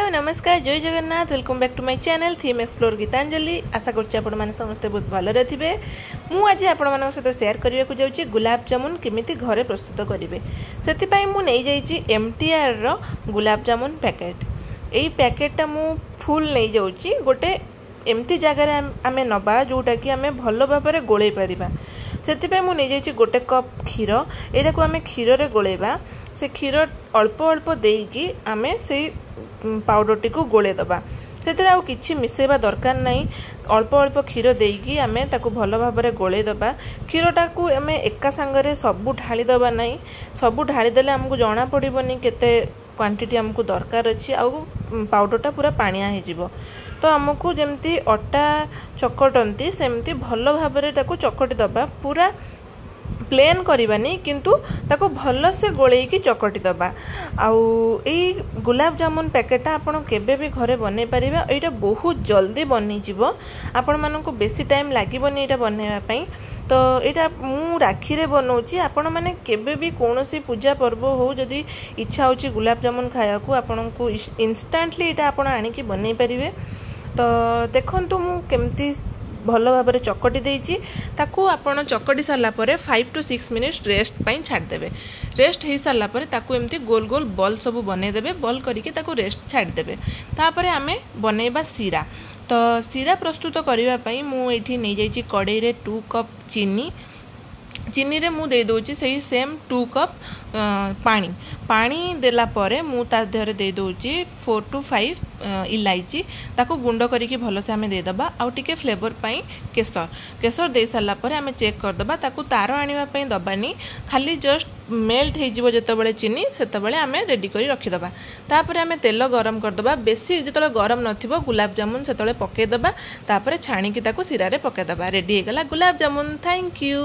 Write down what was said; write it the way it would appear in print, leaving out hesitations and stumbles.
Hello नमस्कार Jai Jagannath welcome back to my channel theme explore Gitanjali. आशा करछि आपण माने समस्त बहुत भलरे थिबे। मु आज आपण मानक सहित शेयर करिया को जाउछि गुलाब जामुन केमिति घरे प्रस्तुत करिवे। सेति पई मु नै जाइछि एमटीआर रो गुलाब जामुन पैकेट। एई पैकेटटा मु फुल नै जाउछि गोटे एमती जगह आमे नबा जोटा कि आमे भलो भाबरे गोळै परिबा। सेति पई मु नै जाइछि गोटे कप क्षीर। एटा को आमे क्षीर रे गोळैबा। से क्षीर अल्प अल्प देकी आमे से पाउडर टी को गोले दबा। से आउ किछि मिसेबा दरकार नहीं। अल्प अल्प क्षीर देकी आमे ताको भलो भाबरे गोले दबा। क्षीरटा को आमे एका संगरे सबु ढाली दबा नहीं। सबु ढाली देले हमको जणा पड़िबनी केते क्वांटिटी हमको दरकार अछि। आउ पाउडरटा पूरा पानिया हे जिवो। तो हमको जेमती अटा चकटंती सेमती भलो भाबरे ताको चकटी दबा। पूरा प्लेन करबानी किंतु ताको भल से गोलेकी चकटी दबा। आउ एई गुलाब जामुन पैकेटा आपण केबे भी घरे बनै परिबा। एटा बहुत जल्दी बनि जिवो। आपण मानको बेसी टाइम लागिबोनी एटा बनैबा पई। तो एटा मु राखी रे बनौची। आपण माने केबे भी कोनोसी पूजा पर्व हो जदी इच्छा होची गुलाब जामुन खाया को आपण को इंस्टेंटली एटा आपण आनी की बनै परिबे। तो देखंतु मु केमती भलो भाबरे चकटी देइची। ताकू आपण चकटी सारला परे 5 to 6 मिनिट्स रेस्ट पई छाड़ देबे। रेस्ट हे सारला परे ताकू एमती गोल गोल बॉल सब बने देबे। बॉल करिके ताकू रेस्ट छाड़ देबे। तापरे आमे बनेबा सीरा। तो सीरा प्रस्तुत करिवा पई मु एठी नै जाइची कड़ाई रे 2 कप चीनी। चीनी रे मु दे दोची सही सेम 2 कप पानी। पानी देला परे मु ता देहरे दे दोची 4 to 5 इलायची। ताको गुंड करिके भलो से आमे दे दबा। आउ टिके फ्लेवर पई केसर केसर दे सारला परे आमे चेक कर दबा। ताको तार आनिवा पई दबानी। खाली जस्ट मेल्ट हे जिवो जतबेले चीनी सेतबेले आमे रेडी करी रखि दबा। तापरे आमे तेल गरम कर दबा। बेसी जतले गरम नथिबो गुलाब जामुन सेतले पके दबा। तापरे छाणी की ताको सिरा रे पके दबा। रेडी हे गला गुलाब जामुन। Thank you.